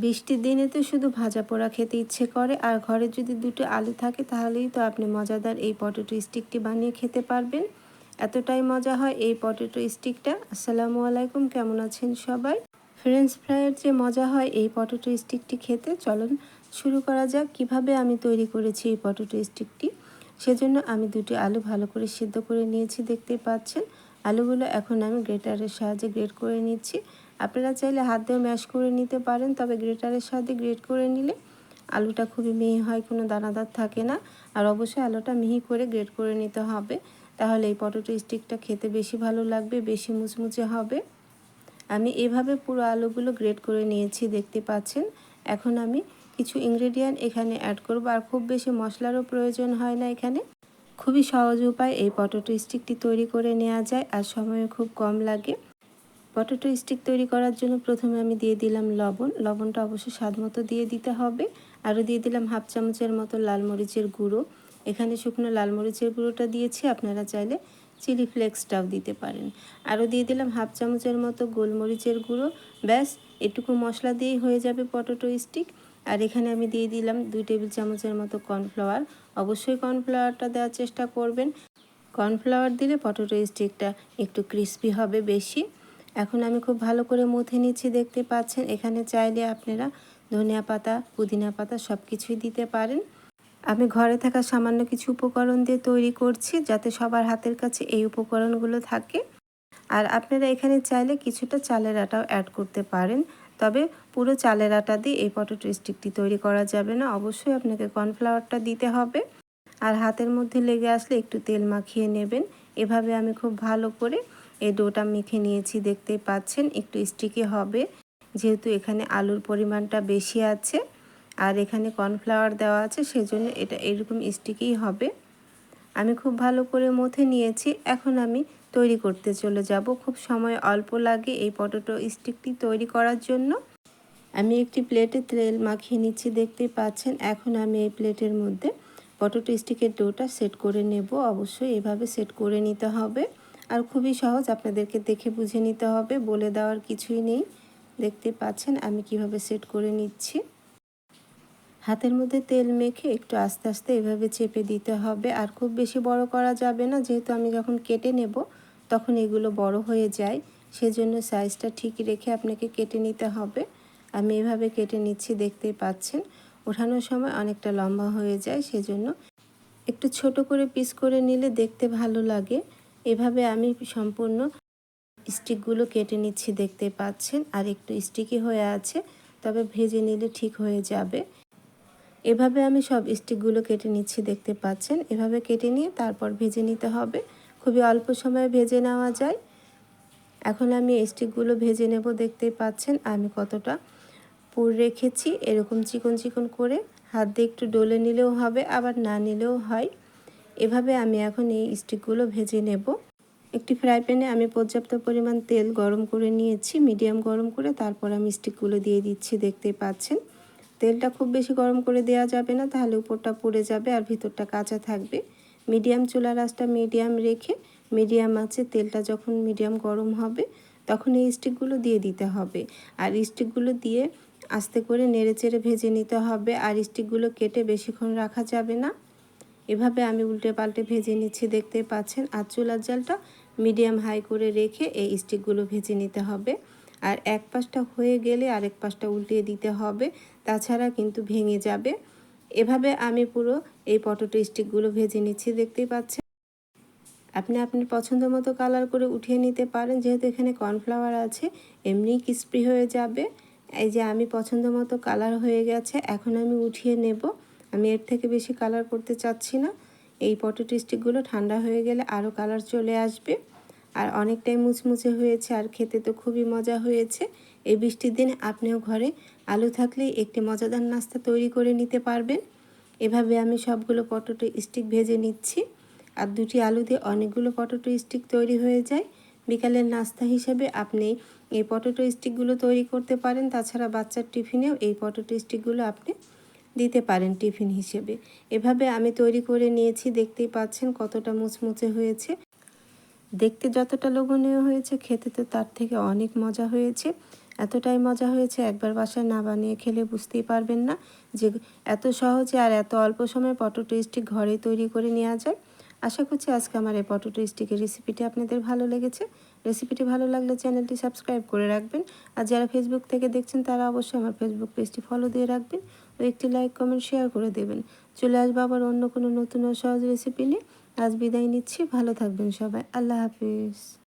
বৃষ্টির দিনে তো শুধু ভাজা পোড়া খেতে ইচ্ছে করে, আর ঘরে যদি দুটো আলু থাকে তাহলেই তো আপনি মজাদার এই পটেটো স্টিকটি বানিয়ে খেতে পারবেন। এতটাই মজা হয় এই পটেটো স্টিকটা। আসসালামু আলাইকুম, কেমন আছেন সবাই? ফ্রেঞ্চ ফ্রাইয়ের যে মজা হয় এই পটেটো স্টিকটি খেতে, চলুন শুরু করা যাক কিভাবে আমি তৈরি করেছি এই পটেটো স্টিকটি। সেজন্য আমি দুটি আলু ভালো করে সিদ্ধ করে নিয়েছি, দেখতেই পাচ্ছেন। আলুগুলো এখন আমি গ্রেটারের সাহায্যে গ্রেট করে নিচ্ছি। আপনারা চাইলে হাত দিয়েও ম্যাশ করে নিতে পারেন, তবে গ্রেটারের সাহায্যে গ্রেট করে নিলে আলুটা খুবই মিহি হয়, কোনো দানাদার থাকে না। আর অবশ্যই আলুটা মিহি করে গ্রেট করে নিতে হবে, তাহলে এই পটেটো স্টিকটা খেতে বেশি ভালো লাগবে, বেশি মুচমুচে হবে। আমি এভাবে পুরো আলুগুলো গ্রেট করে নিয়েছি, দেখতে পাচ্ছেন। এখন আমি কিছু ইনগ্রেডিয়েন্ট এখানে অ্যাড করব, আর খুব বেশি মশলারও প্রয়োজন হয় না এখানে। খুবই সহজ উপায় এই পটেটো স্টিকটি তৈরি করে নেওয়া যায়, আর সময়ও খুব কম লাগে। পটেটো স্টিক তৈরি করার জন্য প্রথমে আমি দিয়ে দিলাম লবণ। লবণটা অবশ্যই স্বাদ মতো দিয়ে দিতে হবে। আরও দিয়ে দিলাম হাফ চামচের মতো লাল মরিচের গুঁড়ো। এখানে শুকনো লাল মরিচের গুঁড়োটা দিয়েছি, আপনারা চাইলে চিলি ফ্লেক্সটাও দিতে পারেন। আরও দিয়ে দিলাম হাফ চামচের মতো গোলমরিচের গুঁড়ো। ব্যাস, এটুকু মশলা দিয়েই হয়ে যাবে পটেটো স্টিক। আর এখানে আমি দিয়ে দিলাম 2 টেবিল চামচের মতো কর্নফ্লাওয়ার। অবশ্যই কর্নফ্লাওয়ারটা দেওয়ার চেষ্টা করবেন। কর্নফ্লাওয়ার দিলে পটেটো স্টিকটা একটু ক্রিস্পি হবে বেশি। এখন আমি খুব ভালো করে মুথে নিচ্ছি, দেখতে পাচ্ছেন। এখানে চাইলে আপনারা ধনিয়া পাতা, পুদিনা পাতা সব কিছুই দিতে পারেন। আমি ঘরে থাকা সামান্য কিছু উপকরণ দিয়ে তৈরি করছি, যাতে সবার হাতের কাছে এই উপকরণগুলো থাকে। আর আপনারা এখানে চাইলে কিছুটা চালের আটাও অ্যাড করতে পারেন, তবে পুরো চালের আটা দিয়ে এই পটেটো স্টিকটি তৈরি করা যাবে না। অবশ্যই আপনাকে কর্নফ্লাওয়ারটা দিতে হবে। আর হাতের মধ্যে লেগে আসলে একটু তেল মাখিয়ে নেবেন। এভাবে আমি খুব ভালো করে এই ডোটা মেখে নিয়েছি, দেখতেই পাচ্ছেন। একটু স্টিকি হবে, যেহেতু এখানে আলুর পরিমাণটা বেশি আছে আর এখানে কর্নফ্লাওয়ার দেওয়া আছে, সেজন্য এটা এরকম স্টিকিই হবে। আমি খুব ভালো করে মথে নিয়েছি। এখন আমি তৈরি করতে চলে যাব। খুব সময় অল্প লাগে এই পটেটো স্টিকটি তৈরি করার জন্য। আমি একটি প্লেটে তেল মাখিয়ে নিচ্ছি, দেখতেই পাচ্ছেন। এখন আমি এই প্লেটের মধ্যে পটেটো স্টিকের ডোটা সেট করে নেব। অবশ্যই এভাবে সেট করে নিতে হবে, আর খুবই সহজ, আপনাদেরকে দেখে বুঝে নিতে হবে, বলে দেওয়ার কিছুই নেই। দেখতে পাচ্ছেন আমি কিভাবে সেট করে নিচ্ছি। হাতের মধ্যে তেল মেখে একটু আস্তে আস্তে এভাবে চেপে দিতে হবে, আর খুব বেশি বড় করা যাবে না, যেহেতু আমি যখন কেটে নেব তখন এগুলো বড় হয়ে যায়। সেজন্য সাইজটা ঠিক রেখে আপনাকে কেটে নিতে হবে। আমি এভাবে কেটে নিচ্ছি, দেখতেই পাচ্ছেন। ওঠানোর সময় অনেকটা লম্বা হয়ে যায়, সেজন্য একটু ছোট করে পিস করে নিলে দেখতে ভালো লাগে। এভাবে আমি সম্পূর্ণ স্টিকগুলো কেটে নিচ্ছি, দেখতে পাচ্ছেন। আর একটু স্টিকি হয়ে আছে, তবে ভেজে নিলে ঠিক হয়ে যাবে। এভাবে আমি সব স্টিকগুলো কেটে নিচ্ছি, দেখতে পাচ্ছেন। এভাবে কেটে নিয়ে তারপর ভেজে নিতে হবে। খুবই অল্প সময়ে ভেজে নেওয়া যায়। এখন আমি এই স্টিকগুলো ভেজে নেব, দেখতেই পাচ্ছেন আমি কতটা পুর রেখেছি। এরকম চিকন চিকন করে হাত দিয়ে একটু ডলে নিলেও হবে, আবার না নিলেও হয়। এভাবে আমি এখন এই স্টিকগুলো ভেজে নেব। একটি ফ্রাই প্যানে আমি পর্যাপ্ত পরিমাণ তেল গরম করে নিয়েছি, মিডিয়াম গরম করে। তারপর আমি স্টিকগুলো দিয়ে দিচ্ছি, দেখতেই পাচ্ছেন। তেলটা খুব বেশি গরম করে দেওয়া যাবে না, তাহলে উপরটা পুড়ে যাবে আর ভিতরটা কাঁচা থাকবে। মিডিয়াম চুলার আঁচটা মিডিয়াম রেখে মিডিয়াম আঁচে তেলটা যখন মিডিয়াম গরম হবে তখন এই স্টিকগুলো দিয়ে দিতে হবে। আর স্টিকগুলো দিয়ে আস্তে করে নেড়েচেড়ে ভেজে নিতে হবে, আর স্টিকগুলো কেটে বেশিক্ষণ রাখা যাবে না। এভাবে আমি উল্টে পাল্টে ভেজে নিচ্ছি, দেখতে পাচ্ছেন। আর চুলার জালটা মিডিয়াম হাই করে রেখে এই স্টিকগুলো ভেজে নিতে হবে। আর এক পাশটা হয়ে গেলে আরেক পাশটা উল্টিয়ে দিতে হবে, তাছাড়া কিন্তু ভেঙে যাবে। এভাবে আমি পুরো এই পটেটো স্টিকগুলো ভেজে নিচ্ছি, দেখতেই পাচ্ছেন। আপনি আপনার পছন্দ মতো কালার করে উঠিয়ে নিতে পারেন, যেহেতু এখানে কর্নফ্লাওয়ার আছে, এমনিই ক্রিস্পি হয়ে যাবে। এই যে আমি পছন্দ মতো কালার হয়ে গেছে, এখন আমি উঠিয়ে নেব। আমি এর থেকে বেশি কালার করতে চাচ্ছি না। এই পটেটো স্টিকগুলো ঠান্ডা হয়ে গেলে আরও কালার চলে আসবে। আর অনেকটাই মুচমুচে হয়েছে, আর খেতে তো খুবই মজা হয়েছে। এই বৃষ্টির দিনে আপনিও ঘরে আলু থাকলেই একটি মজাদার নাস্তা তৈরি করে নিতে পারবেন। এভাবে আমি সবগুলো পটেটো স্টিক ভেজে নিচ্ছি। আর দুটি আলু দিয়ে অনেকগুলো পটেটো স্টিক তৈরি হয়ে যায়। বিকালের নাস্তা হিসেবে আপনি এই পটেটো স্টিকগুলো তৈরি করতে পারেন। তাছাড়া বাচ্চার টিফিনেও এই পটেটো স্টিকগুলো আপনি দিতে পারেন টিফিন হিসেবে। এভাবে আমি তৈরি করে নিয়েছি, দেখতেই পাচ্ছেন কতটা মুচমুচে হয়েছে। দেখতে যতটা লোভনীয় হয়েছে, খেতে তো তার থেকে অনেক মজা হয়েছে। এতটাই মজা হয়েছে, একবার বাসায় না বানিয়ে খেলে বুঝতেই পারবেন না যে এত সহজে আর এত অল্প সময়ে পটেটো স্টিক ঘরেই তৈরি করে নেওয়া যায়। আশা করছি আজকে আমার এই পটেটো স্টিকের রেসিপিটি আপনাদের ভালো লেগেছে। রেসিপিটি ভালো লাগলে চ্যানেলটি সাবস্ক্রাইব করে রাখবেন। আর যারা ফেসবুক থেকে দেখছেন তারা অবশ্যই আমার ফেসবুক পেজটি ফলো দিয়ে রাখবেন ও একটি লাইক কমেন্ট শেয়ার করে দেবেন। চলে আসবো আবার অন্য কোনো নতুন ও সহজ রেসিপি নিয়ে। আজ বিদায় নিচ্ছি, ভালো থাকবেন সবাই, আল্লাহ হাফিজ।